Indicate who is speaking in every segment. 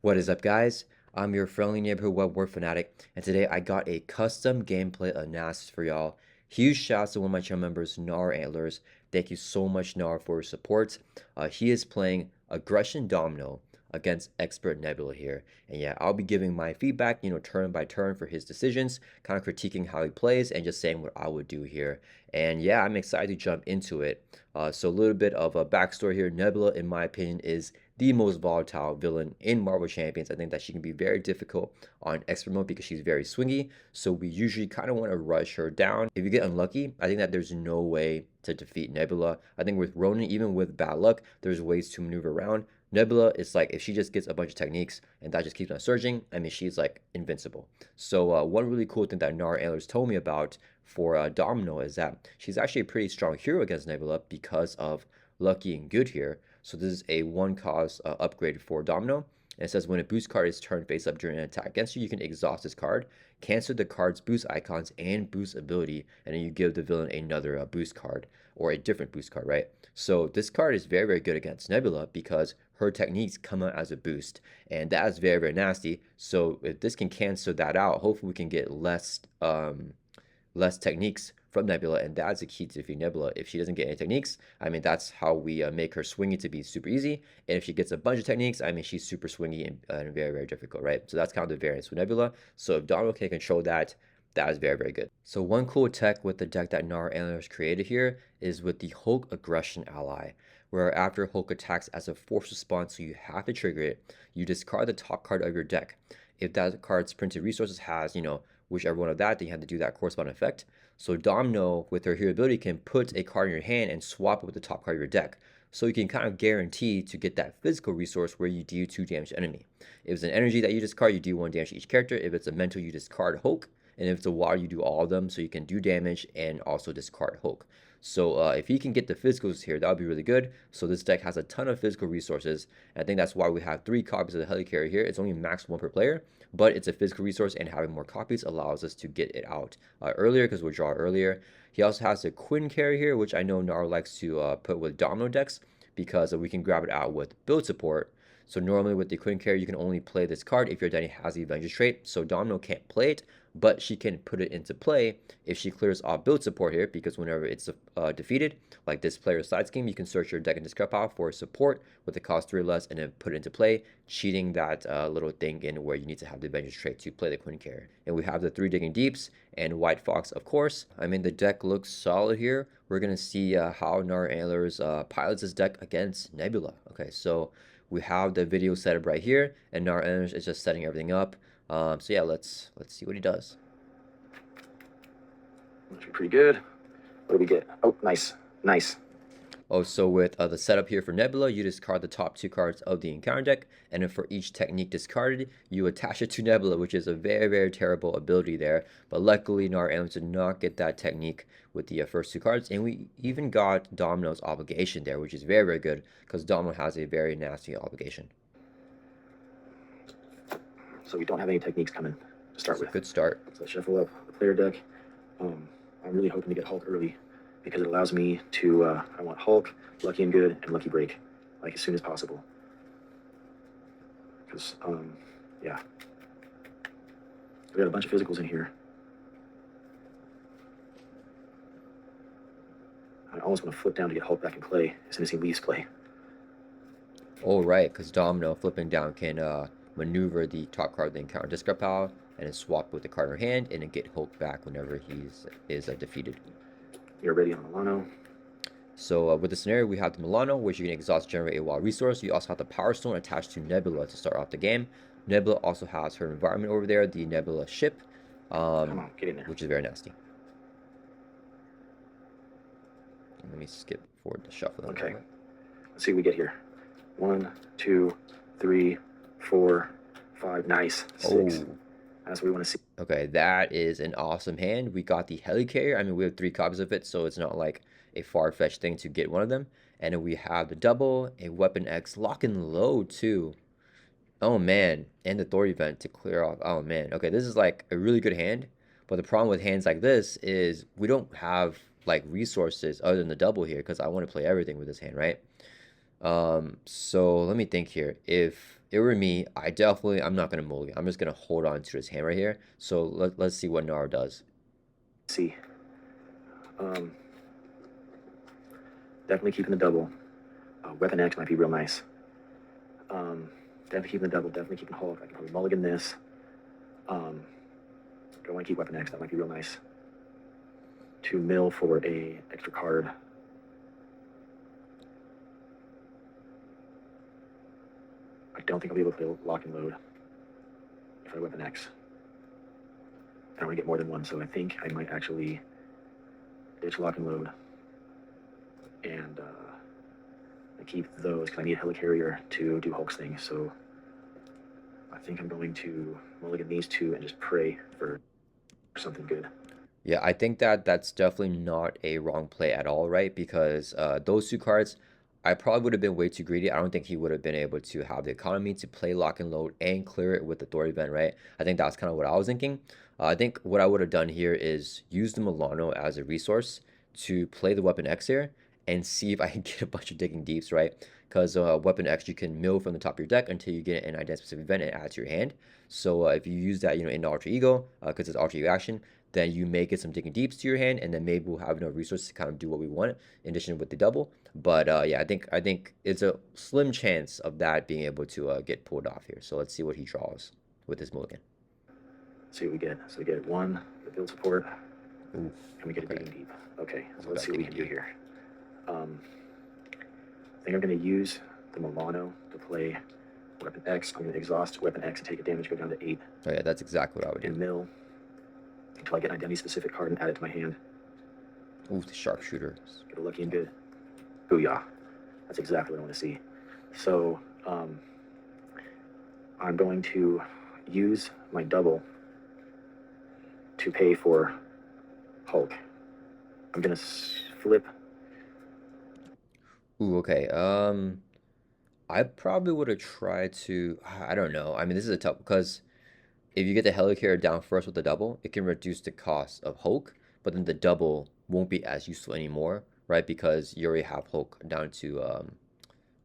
Speaker 1: What is up, guys? I'm your friendly neighborhood web war fanatic, and today I got a custom gameplay analysis for y'all. Huge shouts to one of my channel members, Nar Antlers. Thank you so much, Nar, for your support. He is playing Aggression Domino against Expert Nebula here. And yeah, I'll be giving my feedback, turn by turn for his decisions, kind of critiquing how he plays, and just saying what I would do here. And yeah, I'm excited to jump into it. So a little bit of a backstory here. Nebula, in my opinion, is the most volatile villain in Marvel Champions. I think that she can be very difficult on expert mode because she's very swingy. So we usually kind of want to rush her down. If you get unlucky, I think that there's no way to defeat Nebula. I think with Ronin, even with bad luck, there's ways to maneuver around. Nebula is like, if she just gets a bunch of techniques and that just keeps on surging, I mean, she's like invincible. So one really cool thing that Nar Antlers told me about for Domino is that she's actually a pretty strong hero against Nebula because of Lucky and Good here. So this is a one cost upgrade for Domino. And it says when a boost card is turned face up during an attack against you, you can exhaust this card, cancel the card's boost icons and boost ability, and then you give the villain another boost card or a different boost card, right? So this card is very, very good against Nebula because her techniques come out as a boost, and that is very, very nasty. So if this can cancel that out, hopefully we can get less techniques from Nebula, and that's the key to defeat Nebula. If she doesn't get any techniques, I mean, that's how we make her swingy to be super easy. And if she gets a bunch of techniques, I mean, she's super swingy and very, very difficult, right? So that's kind of the variance with Nebula. So if Domino can control that, that is very, very good. So one cool tech with the deck that Nar Antlers created here is with the Hulk Aggression ally, where after Hulk attacks as a force response, so you have to trigger it, you discard the top card of your deck. If that card's printed resources has, whichever one of that, then you have to do that corresponding effect. So Domino, with her hero ability, can put a card in your hand and swap it with the top card of your deck. So you can kind of guarantee to get that physical resource where you deal 2 damage to enemy. If it's an energy that you discard, you do 1 damage to each character. If it's a mental, you discard Hulk. And if it's a water, you do all of them, so you can do damage and also discard Hulk. So if he can get the physicals here, that would be really good. So this deck has a ton of physical resources. And I think that's why we have 3 copies of the Helicarrier here. It's only max 1 per player, but it's a physical resource, and having more copies allows us to get it out earlier because we'll draw earlier. He also has the Quinn carry here, which I know Nar likes to put with Domino decks because we can grab it out with build support. So normally with the Quinn carry, you can only play this card if your Danny has the Avengers trait. So Domino can't play it, but she can put it into play if she clears off build support here, because whenever it's defeated, like this player's side scheme, you can search your deck and discard pile for support with the cost 3 or less and then put it into play, cheating that little thing in where you need to have the Avengers trait to play the Quinn carry. And we have the 3 Digging Deeps and White Fox, of course. I mean, the deck looks solid here. We're going to see how Nar Antlers pilots this deck against Nebula. Okay, so we have the video set up right here, and Nar Antlers is just setting everything up. So yeah, let's see what he does.
Speaker 2: Looks pretty good. What do we get? Oh, nice.
Speaker 1: Oh, so with the setup here for Nebula, you discard the top 2 cards of the encounter deck, and then for each technique discarded, you attach it to Nebula, which is a very, very terrible ability there. But luckily, Nar Antlers did not get that technique with the first 2 cards, and we even got Domino's obligation there, which is very, very good, because Domino has a very nasty obligation.
Speaker 2: So we don't have any techniques coming to start with.
Speaker 1: Good start.
Speaker 2: So let's shuffle up the player deck. I'm really hoping to get Hulk early because it allows me to, I want Hulk, Lucky and Good, and Lucky Break, like as soon as possible. Because, yeah. We got a bunch of physicals in here. I almost want to flip down to get Hulk back in play as soon as he leaves play.
Speaker 1: Oh, right, because Domino flipping down can maneuver the top card of the encounter discard pile and then swap with the card in her hand and then get Hulk back whenever he is defeated.
Speaker 2: You're ready on Milano.
Speaker 1: So with the scenario, we have the Milano, which you can exhaust, generate a wild resource. You also have the Power Stone attached to Nebula to start off the game. Nebula also has her environment over there, the Nebula ship,
Speaker 2: Come on, get in there.
Speaker 1: which is very nasty. Let me skip forward the shuffle.
Speaker 2: Okay. Let's see what we get here. 1, 2, 3, 4, 5. Nice. 6.
Speaker 1: Oh.
Speaker 2: That's what we want to see.
Speaker 1: Okay, that is an awesome hand. We got the Helicarrier. I mean, we have 3 copies of it, so it's not like a far-fetched thing to get one of them. And then we have the double, a Weapon X, lock and load too. Oh man, and the Thor event to clear off. Oh man, okay, this is like a really good hand. But the problem with hands like this is we don't have like resources other than the double here because I want to play everything with this hand, right? So let me think here. If it were me, I'm not gonna mulligan. I'm just gonna hold on to his hand right here. So let's see what Nar does.
Speaker 2: See, um, definitely keeping the double. Weapon X might be real nice. Definitely keeping the double. Definitely keeping Hulk. I can probably mulligan this. Don't want to keep Weapon X. That might be real nice. 2 mil for a extra card. I don't think I'll be able to play Lock and Load if I Weapon X. I don't want to get more than one, so I think I might actually ditch Lock and Load and I keep those because I need a helicarrier to do Hulk's thing. So I think I'm going to mulligan these two and just pray for something good.
Speaker 1: Yeah, I think that that's definitely not a wrong play at all, right? Because those two cards, I probably would have been way too greedy. I don't think he would have been able to have the economy to play lock and load and clear it with the Authority event, right? I think that's kind of what I was thinking. I think what I would have done here is use the Milano as a resource to play the Weapon X here and see if I can get a bunch of digging deeps, right? Because Weapon X, you can mill from the top of your deck until you get an identity specific event and add to your hand. So if you use that, in Alter Ego, because it's Alter Ego action, then you may get some digging deeps to your hand, and then maybe we'll have enough resources to kind of do what we want in addition with the double. But yeah, I think it's a slim chance of that being able to get pulled off here. So let's see what he draws with his mulligan.
Speaker 2: See what we get. So we get one, the build support,
Speaker 1: Ooh,
Speaker 2: and we get a digging deep. Okay, so let's see what we can do here. I think I'm going to use the Milano to play Weapon X. I'm going to exhaust Weapon X and take a damage, go down to 8.
Speaker 1: Oh yeah, that's exactly what I would do.
Speaker 2: And mill until I get an identity specific card and add it to my hand.
Speaker 1: Ooh, the sharpshooter.
Speaker 2: Get a lucky and good. Booyah. That's exactly what I want to see. So I'm going to use my double to pay for Hulk. I'm going to flip.
Speaker 1: Ooh, okay. I probably would have tried to. I don't know. I mean, this is a tough because if you get the Helicarrier down first with the double, it can reduce the cost of Hulk, but then the double won't be as useful anymore, right? Because you already have Hulk down to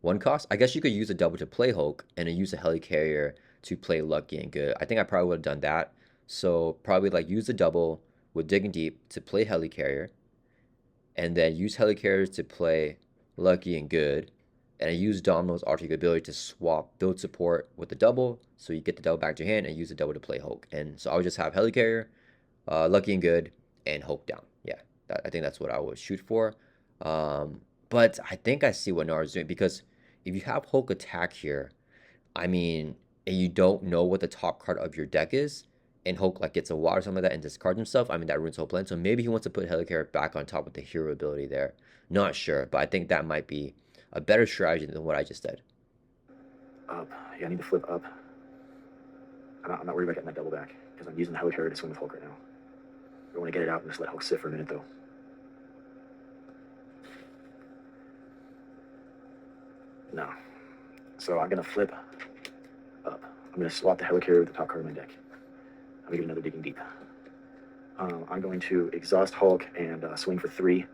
Speaker 1: one cost. I guess you could use a double to play Hulk and then use a Helicarrier to play Lucky and Good. I think I probably would have done that. So probably like use the double with Digging Deep to play Helicarrier, and then use Helicarriers to play Lucky and Good, and I use Domino's alter ego ability to swap build support with the double, so you get the double back to your hand and use the double to play Hulk. And so I would just have Helicarrier, Lucky and Good, and Hulk down. Yeah, I think that's what I would shoot for. But I think I see what Nara's doing because if you have Hulk attack here, I mean, and you don't know what the top card of your deck is, and Hulk like gets a water or something like that and discards himself, I mean that ruins the whole plan. So maybe he wants to put Helicarrier back on top with the hero ability there. Not sure, but I think that might be a better strategy than what I just said.
Speaker 2: Up. Yeah, I need to flip up. I'm not worried about getting that double back because I'm using the Helicarrier to swing with Hulk right now. I don't want to get it out and just let Hulk sit for a minute though. No. So I'm going to flip up. I'm going to swap the Helicarrier with the top card of my deck. I'm going to get another Digging Deep. I'm going to exhaust Hulk and swing for 3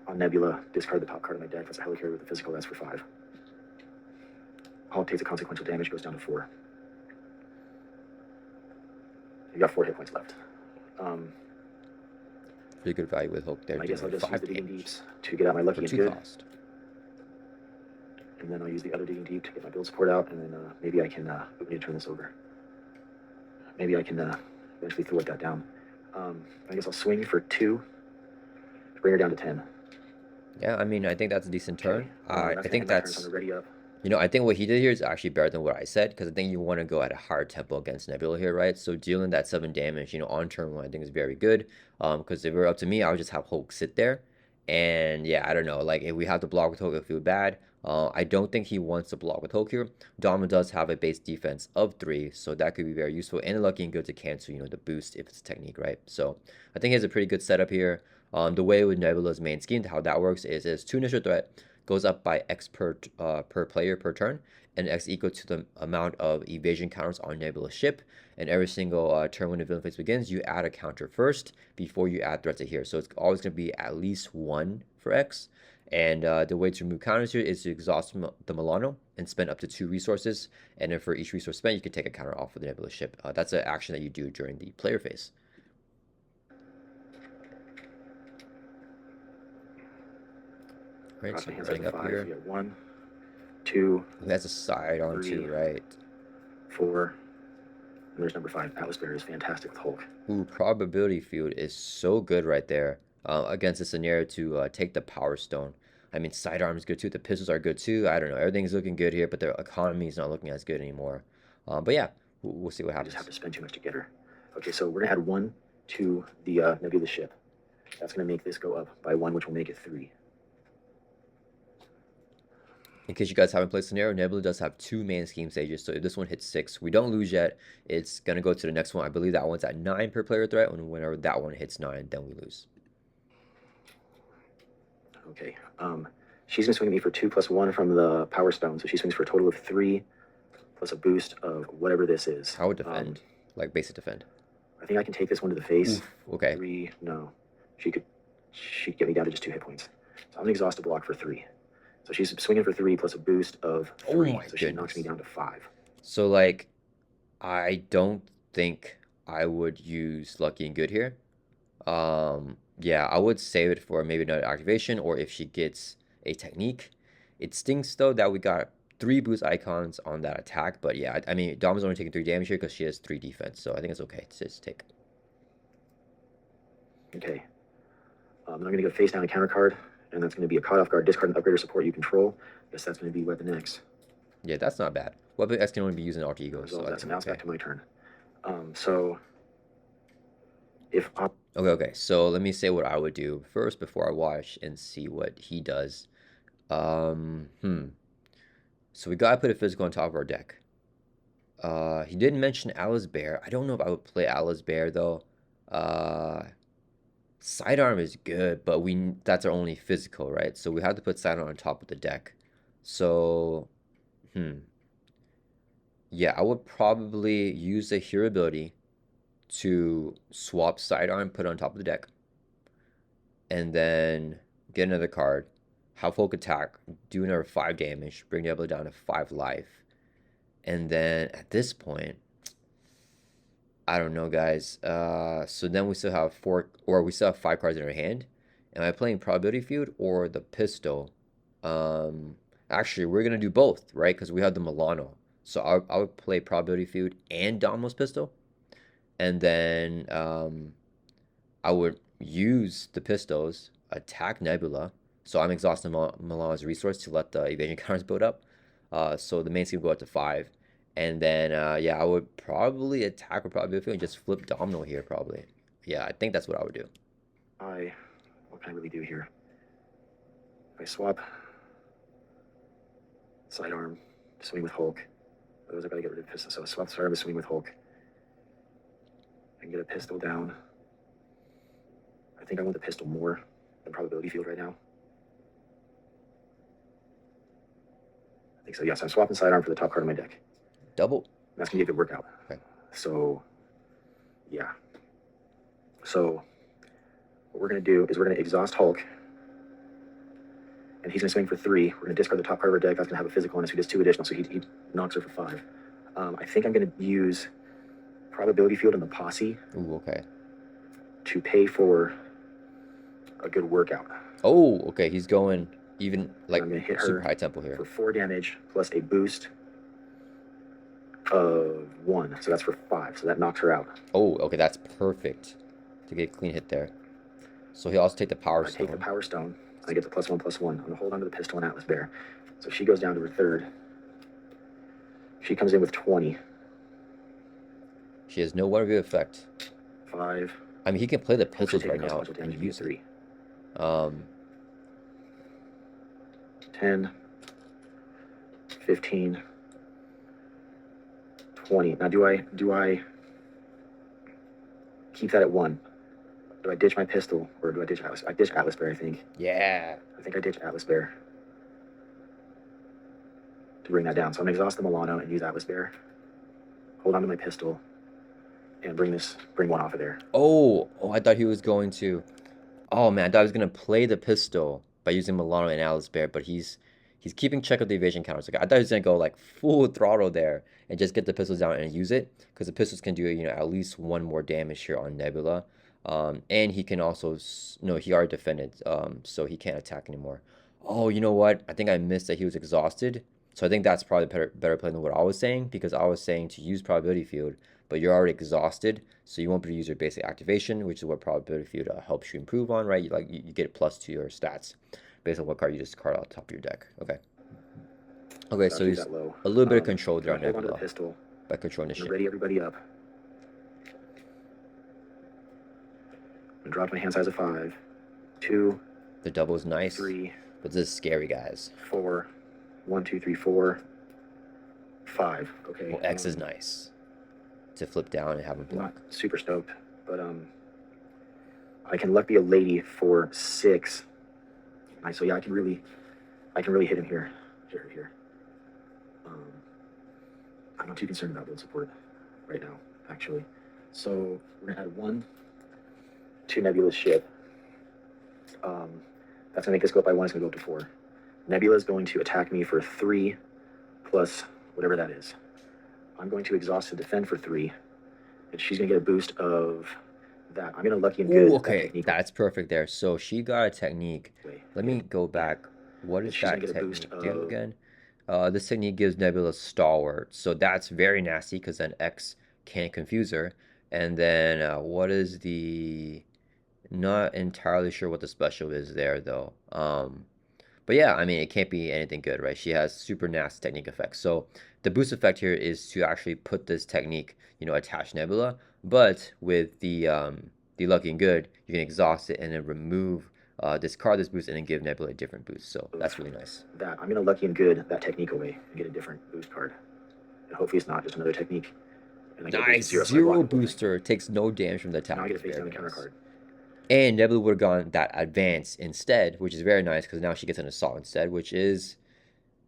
Speaker 2: on Nebula, discard the top card of my deck. That's a Helicarrier with the physical, that's for 5. Hulk takes a consequential damage, goes down to 4. You got 4 hit points left.
Speaker 1: Pretty good value with Hulk there.
Speaker 2: I guess I'll just use the Digging
Speaker 1: damage
Speaker 2: Deeps to get out my Lucky and Good.
Speaker 1: Cost.
Speaker 2: And then I'll use the other Digging Deep to get my build support out, and then maybe I can turn this over. Maybe I can eventually throw that down. I guess I'll swing for 2 to bring her down to 10.
Speaker 1: Yeah, I mean, I think that's a decent turn. I think that's,
Speaker 2: ready up.
Speaker 1: I think what he did here is actually better than what I said because I think you want to go at a higher tempo against Nebula here, right? So dealing that 7 damage, on turn 1, I think is very good. Because if it were up to me, I would just have Hulk sit there. And yeah, I don't know. Like if we have to block with Hulk, it feel bad. I don't think he wants to block with Hulk here. Domino does have a base defense of 3, so that could be very useful and lucky and good to cancel, the boost if it's a technique, right? So I think he has a pretty good setup here. The way with Nebula's main scheme, how that works is 2 initial threat goes up by X per player per turn, and X equal to the amount of evasion counters on Nebula's ship. And every single turn when the villain phase begins, you add a counter first before you add threats to here. So it's always going to be at least 1 for X. And the way to remove counters here is to exhaust the Milano and spend up to 2 resources. And then for each resource spent, you can take a counter off of the Nebula ship. That's an action that you do during the player phase. Right, so running up here.
Speaker 2: You got 1, 2.
Speaker 1: Who has a sidearm too, right?
Speaker 2: 4. And there's number 5. Atlas Bear is fantastic with Hulk.
Speaker 1: Ooh, probability field is so good right there against a scenario to take the Power Stone. I mean, sidearm is good too. The pistols are good too. I don't know. Everything's looking good here, but the economy is not looking as good anymore. But yeah, we'll see what
Speaker 2: I
Speaker 1: happens.
Speaker 2: just have to spend too much to get her. Okay, so we're going to add 1 to the Nebula ship. That's going to make this go up by 1, which will make it 3.
Speaker 1: In case you guys haven't played Scenario, Nebula does have 2 main scheme stages, so if this one hits 6, we don't lose yet. It's going to go to the next one. I believe that one's at 9 per player threat, and whenever that one hits 9, then we lose.
Speaker 2: Okay, she's going to swing at me for 2 plus 1 from the Power Stone, so she swings for a total of 3 plus a boost of whatever this is.
Speaker 1: How would defend? Like basic defend.
Speaker 2: I think I can take this one to the face.
Speaker 1: Oof, okay.
Speaker 2: 3, no. She'd get me down to just 2 hit points. So I'm going to exhaust a block for 3. So she's swinging for 3 plus a boost of 3.
Speaker 1: Oh my
Speaker 2: so she
Speaker 1: goodness.
Speaker 2: knocks me down to 5.
Speaker 1: So, like, I don't think I would use Lucky and Good here. Yeah, I would save it for maybe another activation or if she gets a technique. It stinks, though, that we got 3 boost icons on that attack. But yeah, I mean, Dom's only taking 3 damage here because she has 3 defense. So I think it's okay to just take.
Speaker 2: Okay. Then I'm going to go face down a counter card. And that's going to be a caught off guard, discard an upgrade or support you control. Guess that's going to be Weapon X.
Speaker 1: Yeah, that's not bad. Weapon X can only be used in alter egos.
Speaker 2: So that's now it's back to my turn. So if
Speaker 1: okay. So let me say what I would do first before I watch and see what he does. So we gotta put a physical on top of our deck. He didn't mention Alice Bear. I don't know if I would play Alice Bear though. Sidearm is good, but that's our only physical, right? So we have to put sidearm on top of the deck. So, yeah, I would probably use the hero ability to swap sidearm, put it on top of the deck, and then get another card, have Hulk attack, do another 5 damage, bring Nebula down to 5 life, and then at this point, I don't know, guys. So then we still have 4, or we still have 5 cards in our hand. Am I playing probability field or the pistol? Actually, we're gonna do both, right? Because we have the Milano. So I would play probability field and Domino's pistol, and then I would use the pistols, attack Nebula. So I'm exhausting Milano's resource to let the evasion counters build up. So the main scheme go up to 5. And then, yeah, I would probably attack with probability field and just flip Domino here, probably. Yeah, I think that's what I would do.
Speaker 2: What can I really do here? If I swap sidearm, swing with Hulk. Otherwise, I gotta get rid of pistol. So I swap sidearm, swing with Hulk. I can get a pistol down. I think I want the pistol more than probability field right now. I think so. Yes, I'm swapping sidearm for the top card of my deck.
Speaker 1: Double.
Speaker 2: That's gonna be a good workout.
Speaker 1: Okay.
Speaker 2: So, yeah. So, what we're gonna do is we're gonna exhaust Hulk, and he's gonna swing for 3. We're gonna discard the top card of our deck. That's gonna have a physical on us. He does 2 additional, so he knocks her for 5. I think I'm gonna use probability field in the posse.
Speaker 1: Ooh, okay.
Speaker 2: To pay for a good workout.
Speaker 1: Oh, okay. He's going even like
Speaker 2: I'm gonna hit
Speaker 1: super
Speaker 2: her
Speaker 1: high tempo here
Speaker 2: for 4 damage plus a boost of 1, so that's for 5. So that knocks her out.
Speaker 1: Oh, okay, that's perfect to get a clean hit there. So he'll also take the Power Stone.
Speaker 2: I take the Power Stone. I get the +1/+1. I'm gonna hold on to the pistol and Atlas Bear. So she goes down to her 3rd. She comes in with 20.
Speaker 1: She has no one-view effect.
Speaker 2: 5.
Speaker 1: I mean, he can play the pistols right now
Speaker 2: and
Speaker 1: and use
Speaker 2: 3.
Speaker 1: it.
Speaker 2: 10, 15, 20. Now, do I keep that at 1? Do I ditch my pistol, or do I ditch Atlas? I ditch Atlas Bear, I think.
Speaker 1: Yeah.
Speaker 2: I think I ditch Atlas Bear to bring that down. So I'm gonna exhaust the Milano and use Atlas Bear. Hold on to my pistol and bring 1 off of there.
Speaker 1: Oh, I thought he was going to. Oh man, I thought he was gonna play the pistol by using Milano and Alice Bear, but he's keeping check of the evasion counters. Like I thought he was gonna go like full throttle there and just get the pistols down and use it, because the pistols can do, you know, at least one more damage here on Nebula. And he can also, no, he already defended, so he can't attack anymore. Oh, you know what? I think I missed that he was exhausted. So I think that's probably better play than what I was saying, because I was saying to use probability field, but you're already exhausted, so you won't be able to use your basic activation, which is what probability field helps you improve on, right? You get plus to your stats based on what card you just card out the top of your deck. Okay. Okay, so he's a little bit of control there on
Speaker 2: hold on to the
Speaker 1: Nebula
Speaker 2: pistol.
Speaker 1: by controlling the ship.
Speaker 2: Ready everybody up. I'm gonna drop my hand size of 5, 2.
Speaker 1: The double is nice,
Speaker 2: 3,
Speaker 1: but this is scary, guys.
Speaker 2: 4, 1, 2, 3, 4, 5. Okay.
Speaker 1: Well, X is nice to flip down and have him block.
Speaker 2: Not super stoked, but I can luck be a lady for 6. Nice. So yeah, I can really hit him here. Here. I'm not too concerned about build support right now, actually. So we're gonna add 1 to Nebula's ship. That's gonna make this go up by 1. It's gonna go up to 4. Nebula is going to attack me for 3 plus whatever that is. I'm going to exhaust to defend for 3, and she's gonna get a boost of that. I'm gonna lucky and good.
Speaker 1: Ooh, okay, that's perfect there. So she got a technique. Let me go back. What is that technique do again? This technique gives Nebula stalwart, so that's very nasty because then X can't confuse her. And then what is the? Not entirely sure what the special is there though. But yeah, I mean, it can't be anything good, right? She has super nasty technique effects. So the boost effect here is to actually put this technique, you know, attach Nebula. But with the lucky and good, you can exhaust it and then remove, discard this boost and then give Nebula a different boost. So that's really nice.
Speaker 2: That I'm gonna lucky and good that technique away and get a different boost card. And hopefully it's not just another technique.
Speaker 1: And nice, zero booster, takes no damage from the attack.
Speaker 2: Now I get a face down the counter card.
Speaker 1: And Nebula would have gone that advance instead, which is very nice because now she gets an assault instead, which is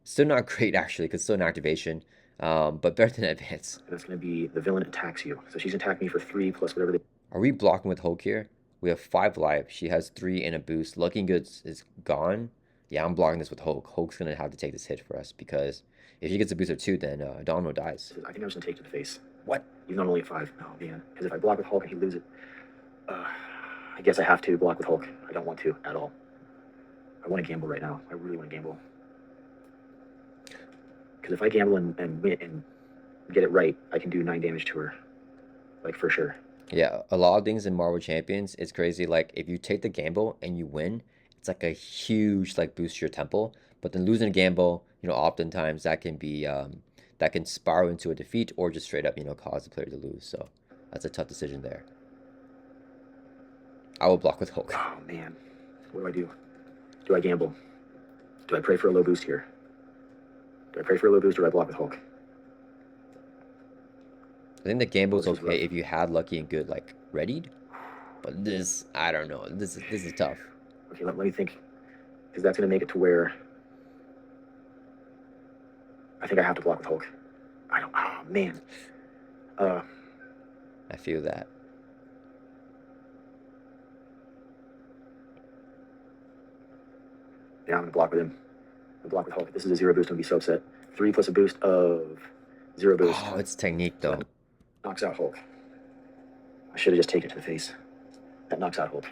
Speaker 1: still not great actually because it's still an activation, but better than advance.
Speaker 2: And that's going to be the villain attacks you. So she's attacking me for 3 plus whatever they...
Speaker 1: Are we blocking with Hulk here? We have 5 life. She has 3 and a boost. Lucky and Good is gone. Yeah, I'm blocking this with Hulk. Hulk's going to have to take this hit for us because if he gets a boost of 2, then Domino dies.
Speaker 2: I think I'm just going to take to the face.
Speaker 1: What?
Speaker 2: Even though I'm only at 5. Oh, man. Because if I block with Hulk and he loses it... I guess I have to block with Hulk. I don't want to at all. I want to gamble right now. I really want to gamble. Because if I gamble and win and get it right, I can do 9 damage to her. Like, for sure.
Speaker 1: Yeah, a lot of things in Marvel Champions, it's crazy. Like, if you take the gamble and you win, it's like a huge, like, boost to your tempo. But then losing a gamble, you know, oftentimes that can be, that can spiral into a defeat or just straight up, you know, cause the player to lose. So that's a tough decision there. I will block with Hulk.
Speaker 2: Oh, man. What do I do? Do I gamble? Do I pray for a low boost here? Do I pray for a low boost or do I block with Hulk?
Speaker 1: I think the gamble's okay if you had lucky and good, like, readied. But this, I don't know. This is tough.
Speaker 2: Okay, let me think. Because that's going to make it to where... I think I have to block with Hulk. I don't... Oh, man.
Speaker 1: I feel that.
Speaker 2: Yeah, I'm going to block with him. I'm going to block with Hulk. If this is a 0 boost, I'm going to be so upset. 3 plus a boost of 0 boost.
Speaker 1: Oh, it's technique, though.
Speaker 2: That knocks out Hulk. I should have just taken it to the face. That knocks out Hulk.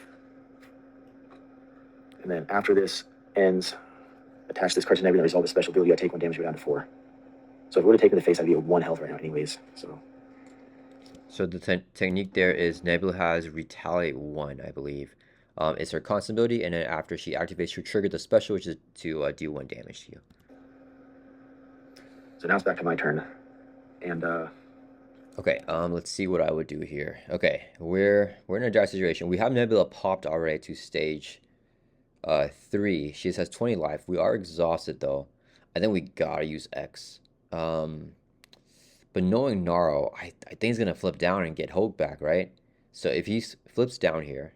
Speaker 2: And then after this ends, attach this card to Nebula, resolve the special ability. I take 1 damage, go down to 4. So if it would have taken the face, I'd be at 1 health right now anyways. So
Speaker 1: the technique there is Nebula has Retaliate 1, I believe. It's her constant ability, and then after she activates, she'll trigger the special, which is to do 1 damage to you.
Speaker 2: So now it's back to my turn. And
Speaker 1: okay, let's see what I would do here. Okay, we're in a dire situation. We have Nebula popped already to stage 3. She has 20 life. We are exhausted though. I think we gotta use X. But knowing Naro, I think he's gonna flip down and get Hulk back, right? So if he flips down here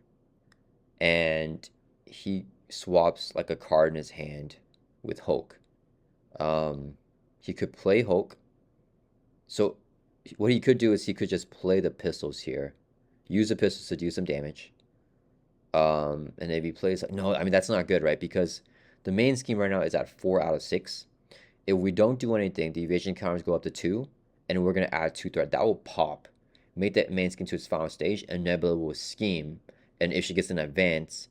Speaker 1: and he swaps like a card in his hand with Hulk, he could play Hulk. So what he could do is he could just play the pistols here, use the pistols to do some damage, And if he plays, no, I mean, that's not good, right? Because the main scheme right now is at 4 out of 6. If we don't do anything, the evasion counters go up to 2, and we're going to add 2 threat. That will pop, make that main scheme to its final stage, and Nebula will scheme. And if she gets an advance,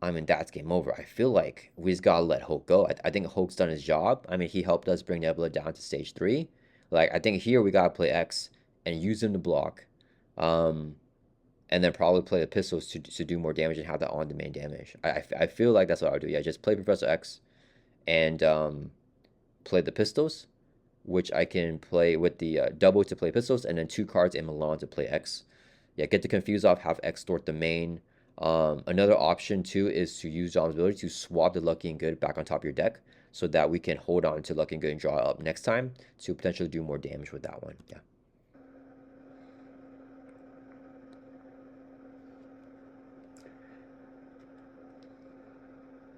Speaker 1: I mean, that's game over. I feel like we just got to let Hulk go. I think Hulk's done his job. I mean, he helped us bring Nebula down to stage 3. Like, I think here we got to play X and use him to block. And then probably play the pistols to do more damage and have that on-demand damage. I feel like that's what I would do. Yeah, just play Professor X and play the pistols, which I can play with the double to play pistols, and then 2 cards in Milan to play X. Yeah, get the confuse off, have X thwart the main. Another option too is to use Dom's ability to swap the Lucky and Good back on top of your deck so that we can hold on to Lucky and Good and draw up next time to potentially do more damage with that one. Yeah.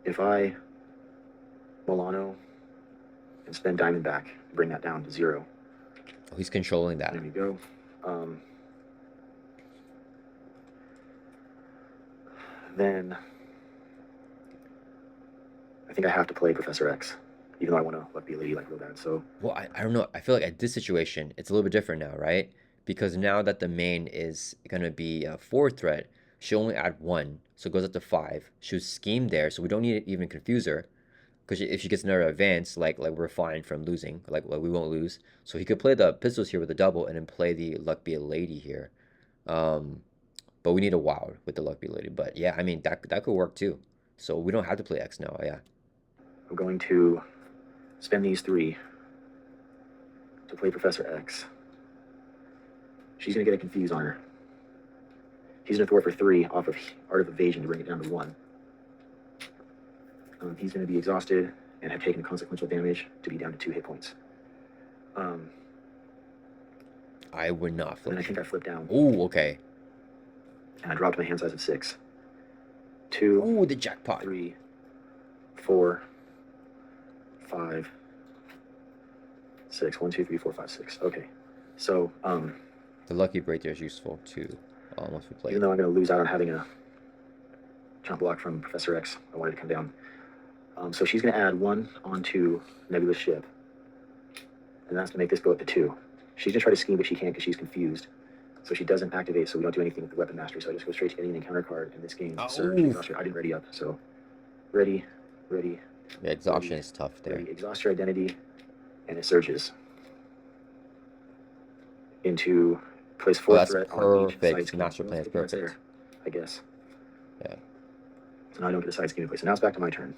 Speaker 2: If I Milano and spend Diamond back, bring that down to 0.
Speaker 1: Oh, he's controlling that.
Speaker 2: There we go. Then I think I have to play Professor X, even though I want to let be a lady like real bad. So
Speaker 1: Well, I don't know. I feel like at this situation, it's a little bit different now, right? Because now that the main is going to be a 4 threat, she'll only add 1, so it goes up to 5. She'll scheme there, so we don't need to even confuse her. Because if she gets another advance, like we're fine from losing, like we won't lose. So he could play the pistols here with the double, and then play the Luck Be a Lady here. Um, but we need a wild with the Luck Be a Lady. But yeah, I mean that could work too. So we don't have to play X now. Yeah.
Speaker 2: I'm going to spend these 3 to play Professor X. She's going to get a confuse on her. He's going to thwart for 3 off of Art of Evasion to bring it down to 1. He's going to be exhausted and have taken consequential damage to be down to 2 hit points.
Speaker 1: I would not flip.
Speaker 2: And I think I flipped down.
Speaker 1: Ooh, okay.
Speaker 2: And I dropped my hand size of 6. 2.
Speaker 1: Ooh, the jackpot.
Speaker 2: 3, 4, 5, 6. 1, 2, 3, 4, 5, 6. Okay. So,
Speaker 1: the Lucky Break there is useful too. Once we play.
Speaker 2: Even though I'm going to lose out on having a jump block from Professor X, I wanted to come down. So she's going to add 1 onto Nebula's ship. And that's to make this go up to 2. She's going to try to scheme, but she can't because she's confused. So she doesn't activate, so we don't do anything with the weapon mastery. So I just go straight to getting an encounter card in this game. Surge, exhaustion. I didn't ready up, so ready.
Speaker 1: Yeah, exhaustion is tough there.
Speaker 2: Ready, exhaust your identity, and it surges into place 4 threat on each side scheme.
Speaker 1: Master plan is perfect.
Speaker 2: There, I guess.
Speaker 1: Yeah.
Speaker 2: So now I don't get a side scheme in place. So now it's back to my turn.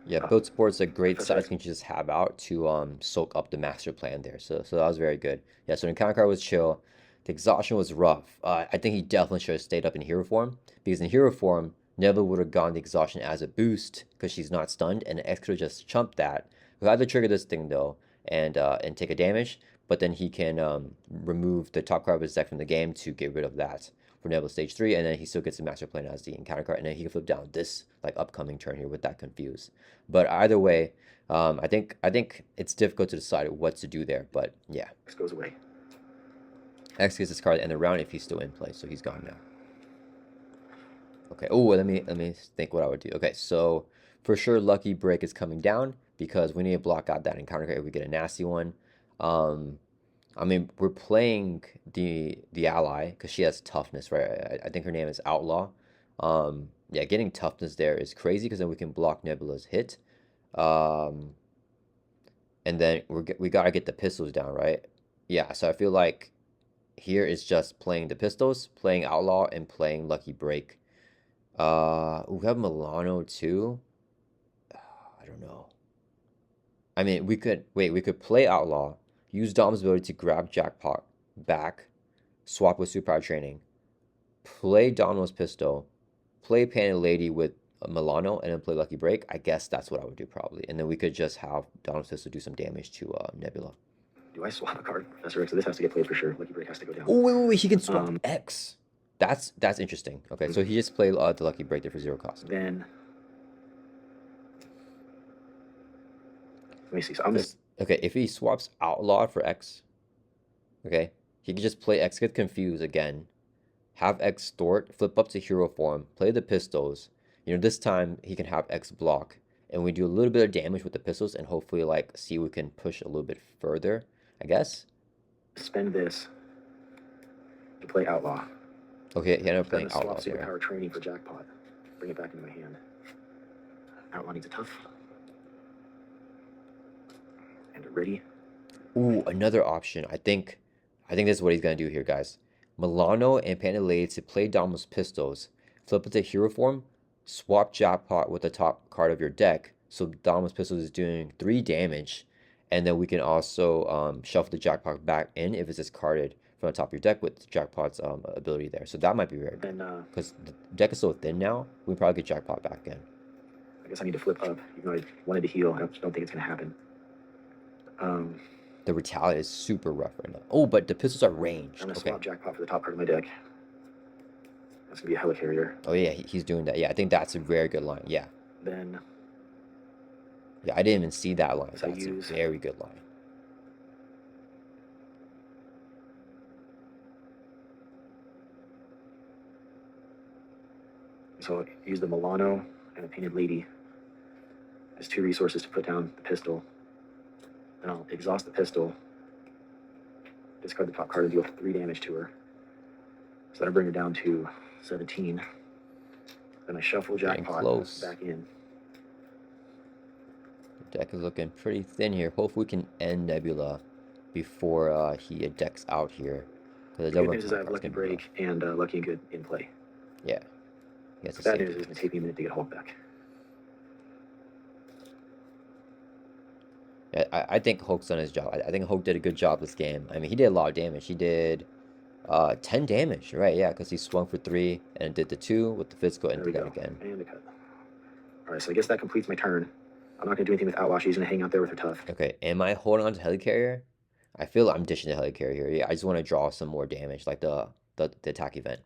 Speaker 1: Yeah, Build Sport's a great side scheme to just have out to soak up the master plan there. So that was very good. Yeah, so the encounter card was chill. The exhaustion was rough. I think he definitely should have stayed up in hero form, because in hero form, Nebula would have gotten the exhaustion as a boost because she's not stunned, and X could have just chumped that. We had to trigger this thing though, and take a damage, but then he can remove the top card of his deck from the game to get rid of that for Nebula stage 3, and then he still gets the master plan as the encounter card, and then he can flip down this like upcoming turn here with that confuse. But either way, I think it's difficult to decide what to do there. But yeah,
Speaker 2: X goes away.
Speaker 1: X gets this card at the end of the round if he's still in play, so he's gone now. Okay. Oh, let me think what I would do. Okay, so for sure, Lucky Break is coming down because we need to block out that encounter card if we get a nasty one. I mean, we're playing the ally because she has toughness, right? I think her name is Outlaw. Yeah, getting toughness there is crazy because then we can block Nebula's hit. And then we gotta get the pistols down, right? Yeah, so I feel like here is just playing the pistols, playing Outlaw, and playing Lucky Break. We have Milano too. I don't know. I mean, we could play Outlaw, use Dom's ability to grab Jackpot back, swap with Superpower Training, play Domino's Pistol, play Panic Lady with Milano, and then play Lucky Break. I guess that's what I would do probably. And then we could just have Domino's Pistol do some damage to Nebula.
Speaker 2: Do I swap a card, Professor X? So this has to get played for sure. Lucky Break has to go down.
Speaker 1: Oh, wait. He can swap X. That's interesting. Okay, so he just played the Lucky Break there for 0 cost.
Speaker 2: Then let me see. So I'm just
Speaker 1: okay. If he swaps Outlaw for X, okay, he can just play X, get confused again, have X Stort, flip up to hero form, play the pistols. This time he can have X block, and we do a little bit of damage with the pistols, and hopefully like see we can push a little bit further, I guess.
Speaker 2: Spend this to play Outlaw.
Speaker 1: Okay, he ended up
Speaker 2: So I'm
Speaker 1: playing
Speaker 2: going to swap
Speaker 1: Outlaw there.
Speaker 2: Superpower Training for Jackpot. Bring it back into my hand. Outlaw needs a tough. And a ready.
Speaker 1: Ooh, another option. I think this is what he's gonna do here, guys. Milano and Panelade to play Domino's pistols. Flip it to hero form, swap Jackpot with the top card of your deck. So Domino's pistols is doing 3 damage. And then we can also shuffle the Jackpot back in if it's discarded from the top of your deck with Jackpot's ability there. So that might be very good.
Speaker 2: Then
Speaker 1: Because the deck is so thin now, we probably get Jackpot back in.
Speaker 2: I guess I need to flip up, even though I wanted to heal. I don't think it's going to happen.
Speaker 1: The Retaliate is super rough right now. Oh, but the pistols are ranged.
Speaker 2: I'm going to
Speaker 1: Okay.
Speaker 2: swap Jackpot for the top card of my deck. That's going to be a Helicarrier.
Speaker 1: Oh yeah, he's doing that. Yeah, I think that's a very good line. Yeah.
Speaker 2: Then
Speaker 1: Yeah, I didn't even see that line.
Speaker 2: So I
Speaker 1: That's a
Speaker 2: use-
Speaker 1: very good line.
Speaker 2: So I'll use the Milano and the Painted Lady as 2 resources to put down the pistol. Then I'll exhaust the pistol, discard the top card, and deal 3 damage to her. So that'll bring her down to 17. Then I shuffle
Speaker 1: Getting
Speaker 2: Jackpot
Speaker 1: close.
Speaker 2: back in.
Speaker 1: The deck is looking pretty thin here. Hopefully we can end Nebula before he decks out here.
Speaker 2: The good news is I have Lucky Break and Lucky and Good in play.
Speaker 1: Yeah. Yes,
Speaker 2: Bad news is it's going to take me a minute to get Hulk back.
Speaker 1: Yeah, I think Hulk's done his job. I think Hulk did a good job this game. I mean, he did a lot of damage. He did 10 damage, right? Yeah, because he swung for 3 and did the 2 with the physical and did that again.
Speaker 2: And a cut. All right, so I guess that completes my turn. I'm not going to do anything with Outlaw. She's going to hang out there with her tough.
Speaker 1: Okay, am I holding on to Helicarrier? I feel I'm dishing the Helicarrier here. Yeah, I just want to draw some more damage, like the attack event.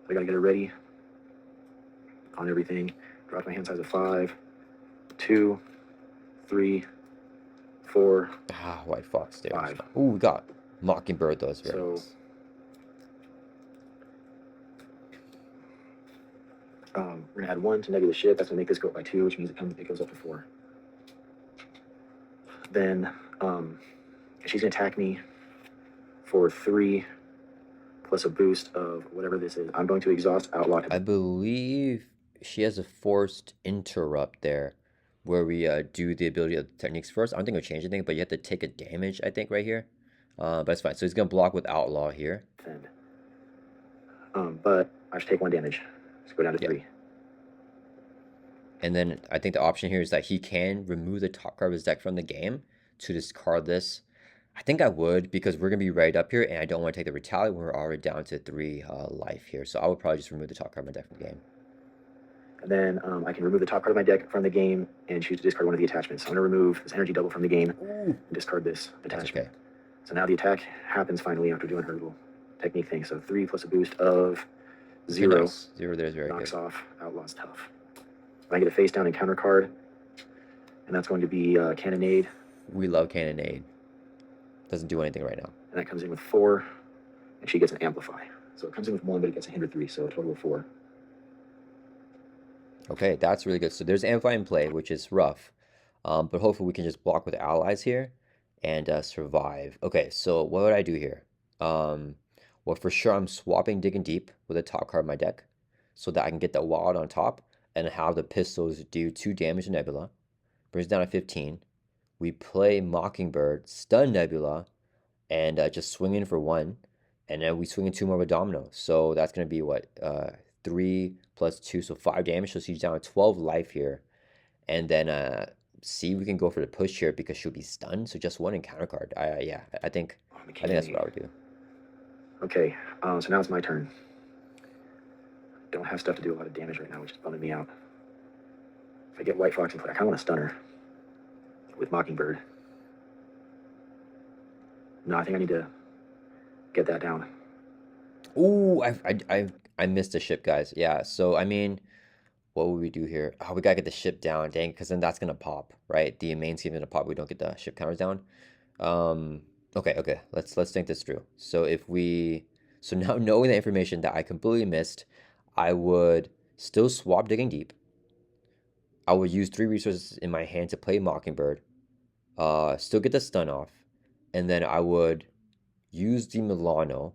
Speaker 2: I got to get her ready on everything. Drop my hand size of 5, 2, 3, 4.
Speaker 1: Ah, White Fox there.
Speaker 2: 5.
Speaker 1: Ooh, we got Mockingbird though. It's very
Speaker 2: So
Speaker 1: nice.
Speaker 2: we're going to add 1 to Nebula's ship. That's going to make this go up by 2, which means it goes up to 4. Then she's going to attack me for 3 plus a boost of whatever this is. I'm going to exhaust Outlaw.
Speaker 1: I believe she has a forced interrupt there, where we do the ability of the techniques first. I don't think it'll change anything, but you have to take a damage, I think, right here. But it's fine. So he's gonna block with Outlaw here.
Speaker 2: Defend. But I should take 1 damage. Let's go down to 3.
Speaker 1: And then I think the option here is that he can remove the top card of his deck from the game to discard this. I think I would, because we're gonna be right up here, and I don't want to take the Retaliate when we're already down to 3 life here. So I would probably just remove the top card of my deck from the game.
Speaker 2: And then I can remove the top card of my deck from the game and choose to discard 1 of the attachments. So I'm going to remove this energy double from the game and discard this attachment.
Speaker 1: Okay.
Speaker 2: So now the attack happens finally after doing her little technique thing. So 3 plus a boost of 0.
Speaker 1: Nice. 0 there is very
Speaker 2: knocks
Speaker 1: good.
Speaker 2: off Outlaw's tough. I get a face down encounter card, and that's going to be Cannonade.
Speaker 1: We love Cannonade. Doesn't do anything right now.
Speaker 2: And that comes in with 4, and she gets an Amplify. So it comes in with 1, but it gets a hinder 3, so a total of 4.
Speaker 1: Okay, that's really good. So there's Amplify in play, which is rough. But hopefully we can just block with allies here and survive. Okay, so what would I do here? Well, for sure I'm swapping Digging Deep with the top card of my deck so that I can get the Wild on top and have the pistols do 2 damage to Nebula. Brings it down to 15. We play Mockingbird, stun Nebula, and just swing in for 1. And then we swing in 2 more with Domino. So that's going to be what? 3 plus 2, so 5 damage. So she's down to 12 life here. And then see, we can go for the push here because she'll be stunned. So just 1 encounter card. Yeah, I think that's what I would do.
Speaker 2: Okay, so now it's my turn. Don't have stuff to do a lot of damage right now, which is bumming me out. If I get White Fox in play, I kind of want to stun her with Mockingbird. No, I think I need to get that down.
Speaker 1: Ooh, I missed the ship, guys. Yeah, so I mean, what would we do here? Oh, we gotta get the ship down, dang, because then that's gonna pop, right? The main scheme is gonna pop. We don't get the ship counters down. Okay, let's think this through. So if we So now knowing that information that I completely missed, I would still swap Digging Deep. I would use 3 resources in my hand to play Mockingbird, still get the stun off, and then I would use the Milano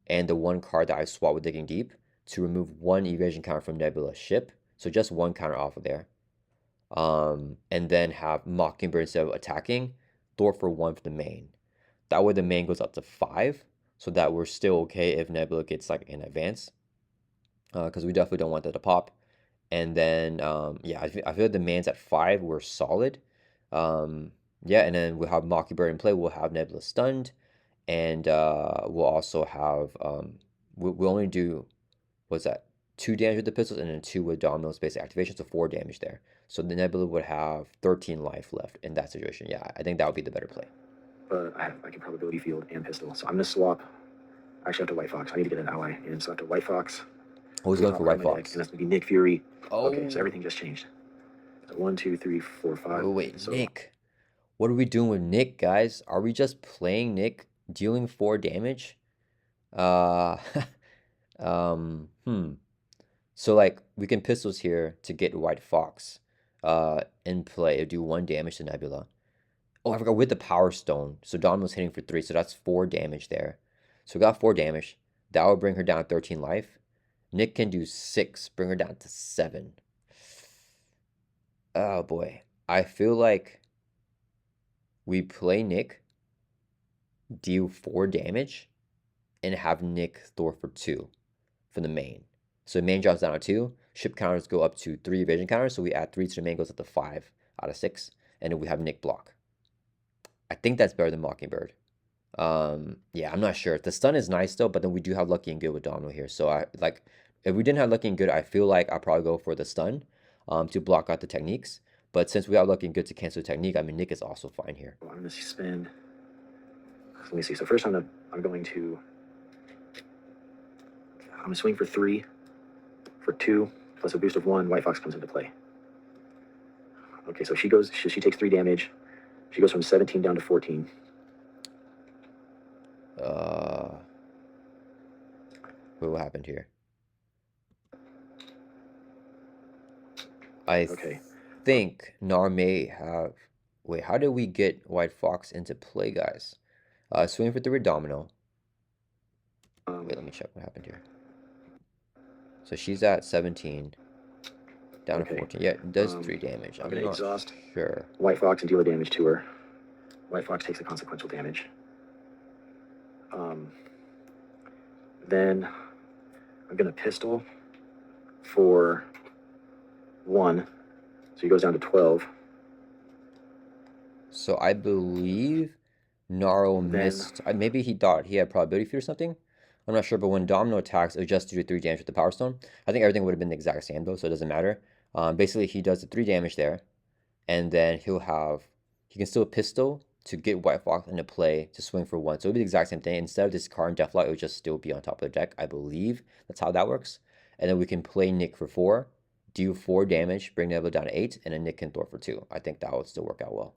Speaker 1: and the 1 card that I swapped with Digging Deep to remove 1 evasion counter from Nebula ship. So just 1 counter off of there. And then have Mockingbird instead of attacking, Thor for 1 for the main. That way the main goes up to 5, so that we're still okay if Nebula gets like an advance. Because we definitely don't want that to pop. And then, yeah, I feel like the mains at 5 were solid. Yeah, and then we'll have Mockingbird in play. We'll have Nebula stunned. And we'll also have, we'll only do, what's that? 2 damage with the pistols and then 2 with Domino's basic activation, so 4 damage there. So the Nebula would have 13 life left in that situation. Yeah, I think that would be the better play.
Speaker 2: But I can probability field and pistol. So I'm going to swap. Actually, after White Fox. I need to get an ally in. So after White Fox.
Speaker 1: Oh, he's going for White Fox.
Speaker 2: And that's going to be Nick Fury.
Speaker 1: Oh.
Speaker 2: Okay, so everything just changed. So 1, 2, 3, 4, 5.
Speaker 1: Oh, wait,
Speaker 2: so,
Speaker 1: Nick. What are we doing with Nick, guys? Are we just playing Nick, dealing 4 damage? So like we can pistols here to get White Fox in play, do 1 damage to Nebula. Oh, I forgot with the Power Stone. So Domino's hitting for 3, so that's 4 damage there. So we got 4 damage. That will bring her down 13 life. Nick can do 6, bring her down to 7. Oh boy. I feel like we play Nick, deal 4 damage, and have Nick Thor for 2 for the main. So the main drops down to 2. Ship counters go up to 3 evasion counters. So we add 3 to the main, goes up to 5 out of 6. And then we have Nick block. I think that's better than Mockingbird. Yeah, I'm not sure. The stun is nice though, but then we do have Lucky and Good with Domino here. So I like, if we didn't have Lucky and Good, I feel like I'll probably go for the stun to block out the techniques. But since we have Lucky and Good to cancel the technique, I mean, Nick is also fine here.
Speaker 2: I'm going to spend. Let me see. So first I'm going to swing for 3, for 2, plus a boost of 1. White Fox comes into play. Okay, so she takes 3 damage. She goes from 17 down to 14.
Speaker 1: What happened here? I think Nar may have. Wait, how did we get White Fox into play, guys? Swing for 3 Domino. Wait, let me check what happened here. So she's at 17, down to 14. Yeah, it does 3 damage.
Speaker 2: I'm gonna exhaust
Speaker 1: sure.
Speaker 2: White Fox and deal the damage to her. White Fox takes the consequential damage. Then I'm gonna pistol for 1, so he goes down to 12.
Speaker 1: So I believe Gnarl missed. Maybe he thought he had probability feed or something. I'm not sure, but when Domino attacks, it would just do 3 damage with the Power Stone. I think everything would have been the exact same though, so it doesn't matter. Basically, he does the 3 damage there, and then he can still pistol to get White Fox into play to swing for 1. So it would be the exact same thing. Instead of discarding Deathlock, it would just still be on top of the deck. I believe that's how that works. And then we can play Nick for 4, do 4 damage, bring Nebula down to 8, and then Nick can Thor for 2. I think that would still work out well.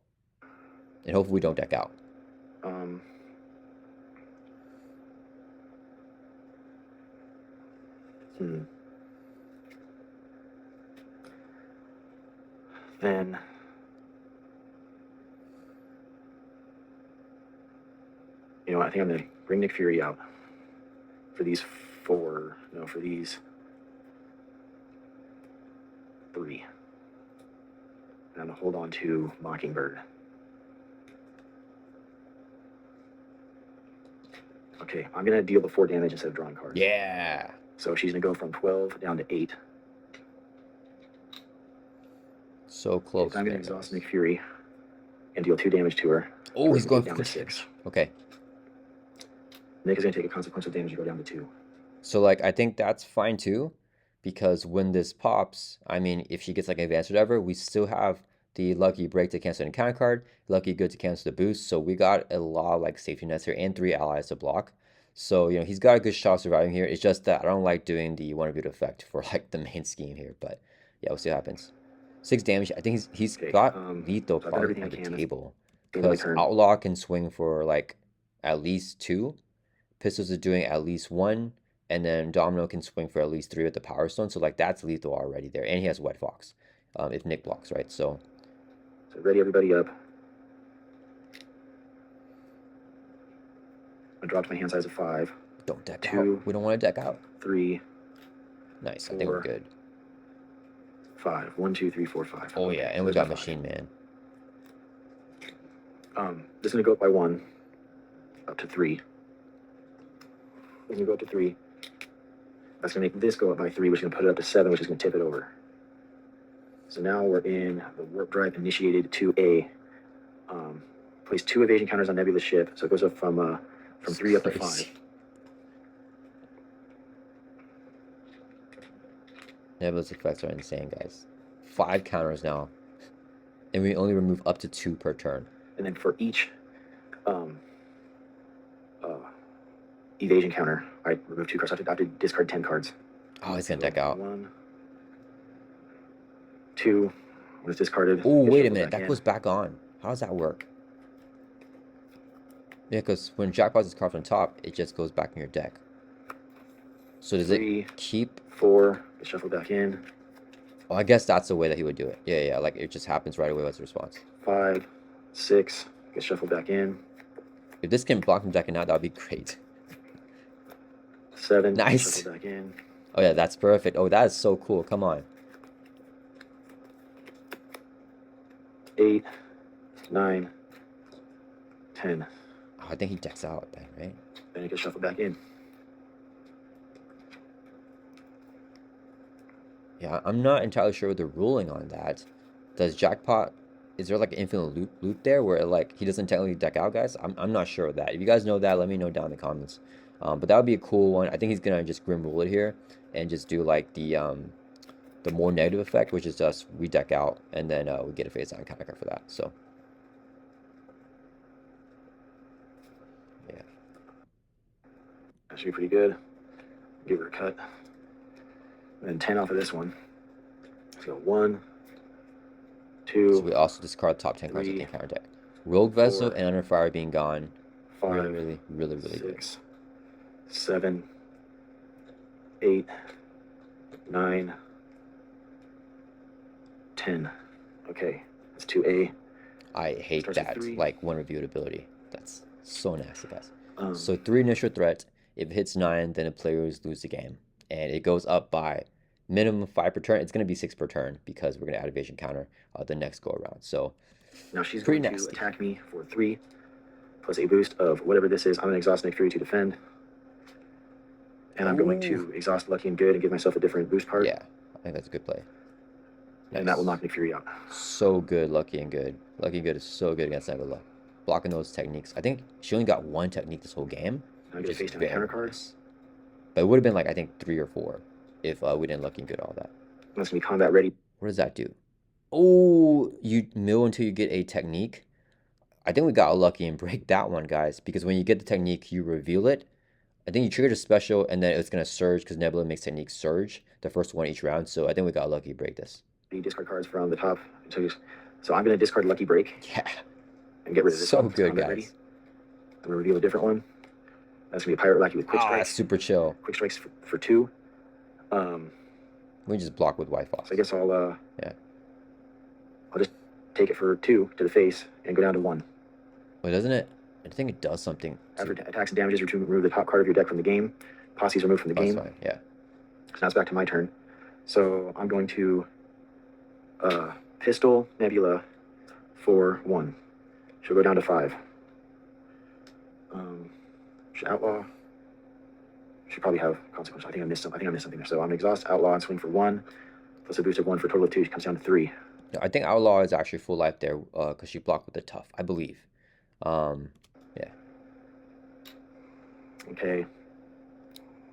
Speaker 1: And hopefully we don't deck out.
Speaker 2: Then I think I'm gonna bring Nick Fury out for these 4. No, for these 3. And I'm gonna hold on to Mockingbird. Okay, I'm gonna deal the 4 damage instead of drawing cards.
Speaker 1: Yeah.
Speaker 2: So she's gonna go from 12 down to 8.
Speaker 1: So close.
Speaker 2: I'm gonna exhaust Nick Fury and deal 2 damage to her.
Speaker 1: Oh, he's going
Speaker 2: down to 6.
Speaker 1: Okay.
Speaker 2: Nick is gonna take a consequential damage and go down to 2.
Speaker 1: So like I think that's fine too, because when this pops, I mean, if she gets like advanced or whatever, we still have the Lucky Break to cancel an encounter card, Lucky Good to cancel the boost. So we got a lot of like safety nets here and 3 allies to block. So he's got a good shot of surviving here. It's just that I don't like doing the one of effect for like the main scheme here, but yeah, we'll see what happens. 6 damage. I think he's got lethal probably on the table, because Outlaw can swing for like at least 2, Pistols is doing at least one, and then Domino can swing for at least three with the Power Stone. So like that's lethal already there, and he has Wet Fox, if Nick blocks, right? So
Speaker 2: ready everybody up. I dropped my hand size of 5.
Speaker 1: don't deck
Speaker 2: 2,
Speaker 1: out. We don't want to deck out.
Speaker 2: 3,
Speaker 1: Nice.
Speaker 2: 4,
Speaker 1: I think we're good.
Speaker 2: 5. 1, 2, 3, 4, 5.
Speaker 1: Oh
Speaker 2: okay,
Speaker 1: yeah, and
Speaker 2: so
Speaker 1: we got
Speaker 2: 5.
Speaker 1: Machine Man.
Speaker 2: This is gonna go up by 1, up to 3. When you go up to 3, that's gonna make this go up by 3, which is gonna put it up to 7, which is gonna tip it over. So now we're in the warp drive initiated 2A. Place 2 evasion counters on Nebula's ship, so it goes up from 3 up to 5.
Speaker 1: Nebula's effects are insane, guys. 5 counters now, and we only remove up to 2 per turn.
Speaker 2: And then for each evasion counter, I remove 2 cards. I have to discard 10 cards.
Speaker 1: Oh, he's gonna deck out.
Speaker 2: 1, 2. When it's discarded.
Speaker 1: Oh, wait a minute. That goes back on. How does that work? Yeah, because when Jackpot is carved on top, it just goes back in your deck. So does
Speaker 2: 3,
Speaker 1: it keep?
Speaker 2: 4. Get shuffled back in.
Speaker 1: Oh, I guess that's the way that he would do it. Yeah, yeah. Like it just happens right away. What's the response?
Speaker 2: 5, 6. Get shuffled back in.
Speaker 1: If this can block from decking out, that would be great.
Speaker 2: 7.
Speaker 1: Nice.
Speaker 2: Shuffled back in.
Speaker 1: Oh yeah, that's perfect. Oh, that is so cool. Come on.
Speaker 2: 8, 9, 10.
Speaker 1: Oh, I think he decks out then, right?
Speaker 2: Then it gets shuffled back in.
Speaker 1: Yeah, I'm not entirely sure what the ruling on that. Does Jackpot, is there like an infinite loop there where like he doesn't technically deck out, guys? I'm not sure of that. If you guys know that, let me know down in the comments. But that would be a cool one. I think he's gonna just grim rule it here and just do like the more negative effect, which is just we deck out and then we get a face down counter card for that. So yeah,
Speaker 2: That should be pretty good. Give her a cut. And then 10 off of this one. Let's go 1, 2.
Speaker 1: so we also discard top 10 cards of the
Speaker 2: 3,
Speaker 1: encounter deck. Rogue Vessel
Speaker 2: 4,
Speaker 1: and Under Fire being gone.
Speaker 2: 5,
Speaker 1: Really good.
Speaker 2: 6, 7, 8, 9, 10. Okay, that's 2A.
Speaker 1: I hate
Speaker 2: Starts with
Speaker 1: that,
Speaker 2: 3.
Speaker 1: like one reviewed ability. That's so nasty, guys.
Speaker 2: Um,
Speaker 1: So 3 initial threat. If it hits 9, then the players lose the game. And it goes up by minimum 5 per turn. It's going to be 6 per turn because we're going to add evasion counter the next go around. So
Speaker 2: Now she's
Speaker 1: pretty
Speaker 2: going
Speaker 1: nasty.
Speaker 2: to attack me for 3, plus a boost of whatever this is. I'm going to exhaust Nick Fury to defend. And I'm going to exhaust Lucky and Good and give myself a different boost card.
Speaker 1: Yeah, I think that's a good play. Nice.
Speaker 2: And that will knock Nick Fury out.
Speaker 1: So good, Lucky and Good. Lucky and Good is so good against Nebula. Blocking those techniques. I think she only got 1 technique this whole game.
Speaker 2: Now I get a face down counter card.
Speaker 1: Nice. But it would have been like, I think 3 or 4 if we didn't Lucky and Good all that.
Speaker 2: That's going to be combat ready.
Speaker 1: What does that do? Oh, you mill until you get a technique. I think we got lucky and break that one, guys, because when you get the technique, you reveal it. I think you triggered a special, and then it's going to surge because Nebula makes technique surge, the first one each round. So I think we got lucky break this.
Speaker 2: The discard cards from the top. So I'm going to discard Lucky Break.
Speaker 1: Yeah.
Speaker 2: And get rid of this
Speaker 1: So
Speaker 2: one.
Speaker 1: good, guys.
Speaker 2: Ready. I'm going to reveal a different one. That's going to be a Pirate Lackey with Quick
Speaker 1: Ah,
Speaker 2: Strikes.
Speaker 1: super chill.
Speaker 2: Quick Strikes for 2.
Speaker 1: We just block with White Fox.
Speaker 2: So I guess I'll
Speaker 1: Yeah.
Speaker 2: I'll just take it for 2 to the face and go down to 1.
Speaker 1: Wait, doesn't it? I think it does something.
Speaker 2: After attacks and damages, remove the top card of your deck from the game. Posse's removed from the game.
Speaker 1: Fine. Yeah.
Speaker 2: So now it's back to my turn. So I'm going to pistol Nebula for 1. She'll go down to 5. Should outlaw. Should probably have consequence. I think I missed something there. So I'm exhaust, outlaw, and swing for 1. Plus a boost of 1 for a total of 2. She comes down to 3.
Speaker 1: No, I think Outlaw is actually full life there because she blocked with the tough, I believe. Yeah.
Speaker 2: Okay.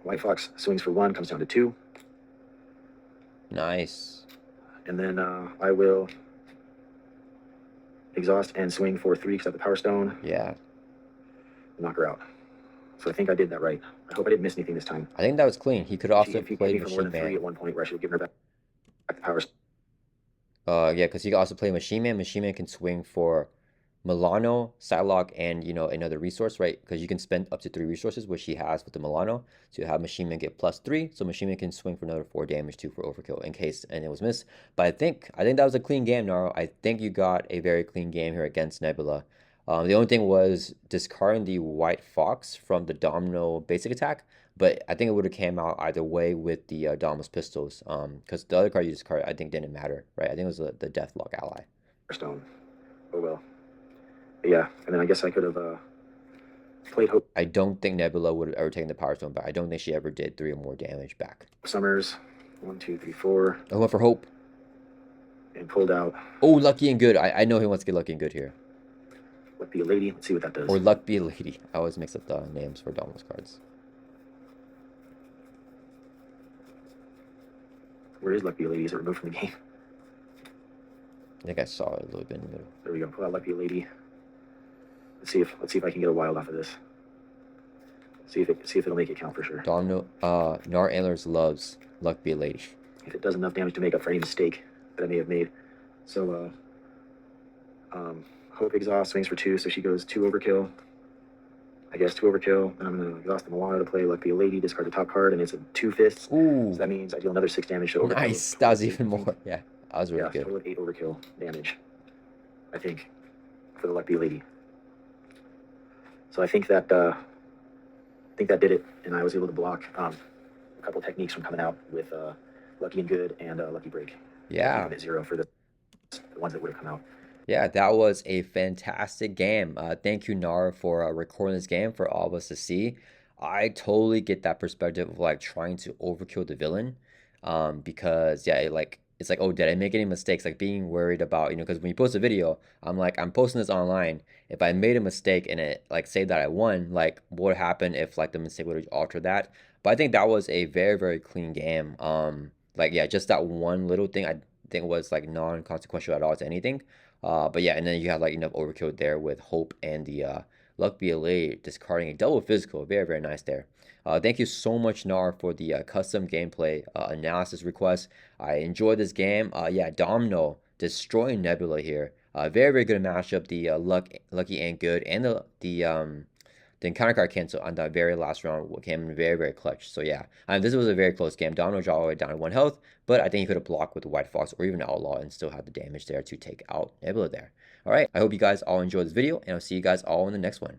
Speaker 2: White Fox swings for 1, comes down to 2.
Speaker 1: Nice.
Speaker 2: And then I will exhaust and swing for 3 because I have the Power Stone.
Speaker 1: Yeah.
Speaker 2: Knock her out. So I think I did that right. I hope I didn't miss anything this time.
Speaker 1: I think that was clean. He could also
Speaker 2: If he
Speaker 1: play
Speaker 2: gave me for more
Speaker 1: Machine
Speaker 2: than 3
Speaker 1: Man.
Speaker 2: at one point, where I should have given her back the Power Stone.
Speaker 1: Yeah, because he could also play Machine Man. Machine Man can swing for Milano, Psylocke, and another resource, right? Because you can spend up to 3 resources, which he has with the Milano, to have Machine Man get +3, so Machine Man can swing for another 4 damage too for overkill in case and it was missed. But I think that was a clean game, Naro. I think you got a very clean game here against Nebula. The only thing was discarding the White Fox from the Domino basic attack, but I think it would have came out either way with the Domino's pistols. Because the other card you discarded, I think didn't matter, right? I think it was the Deathlock ally.
Speaker 2: Stone. Oh well. But yeah, and then I guess I could have played Hope
Speaker 1: I don't think Nebula would have ever taken the Power Stone, but I don't think she ever did 3 or more damage back.
Speaker 2: Summers. 1, 2, 3, 4.
Speaker 1: I went for Hope.
Speaker 2: And pulled out.
Speaker 1: Oh, Lucky and Good. I know he wants to get Lucky and Good here.
Speaker 2: Luck Be a Lady. Let's see what that does.
Speaker 1: Or Luck Be a Lady. I always mix up the names for Domino's cards.
Speaker 2: Where is Luck Be a Lady? Is it removed from the game?
Speaker 1: I think I saw it a little bit in the middle.
Speaker 2: There we go. Pull out Luck Be a Lady. Let's see if I can get a wild off of this. See if it'll make it count for sure.
Speaker 1: Domino, Gnar Antlers loves Luck Be a Lady.
Speaker 2: If it does enough damage to make up for any mistake that I may have made. So, Hope exhaust, swings for 2, so she goes 2 overkill. I guess 2 overkill, and I'm going to exhaust the Milano to play Luck Be a Lady, discard the top card, and it's a 2 fists.
Speaker 1: Ooh.
Speaker 2: So that means I deal another 6 damage to overkill.
Speaker 1: Nice. That was even more. Yeah, that was really good.
Speaker 2: Total of 8 overkill damage, I think, for the Luck Be a Lady. So I think that did it, and I was able to block a couple techniques from coming out with Lucky and Good and Lucky Break.
Speaker 1: Yeah.
Speaker 2: At 0 for the ones that would have come out.
Speaker 1: Yeah, that was a fantastic game. Thank you, Nar, for recording this game for all of us to see. I totally get that perspective of like trying to overkill the villain, because yeah, it's like, oh, did I make any mistakes? Like being worried about, because when you post a video, I'm like, I'm posting this online. If I made a mistake and it like say that I won, like what would happen if like the mistake would alter that? But I think that was a very, very clean game. Like yeah, just that one little thing I think was like non-consequential at all to anything. But yeah, and then you have like enough overkill there with Hope and the Luck Be a Lady discarding a double physical. Very, very nice there. Thank you so much, Nar, for the custom gameplay analysis request. I enjoyed this game. Yeah, Domino destroying Nebula here. Very, very good matchup. The Lucky and Good and the encounter card cancel on the very last round came in very, very clutch. So yeah, this was a very close game. Domino dropped all the way down to 1 health, but I think he could have blocked with the White Fox or even Outlaw and still have the damage there to take out Nebula there. All right, I hope you guys all enjoyed this video, and I'll see you guys all in the next one.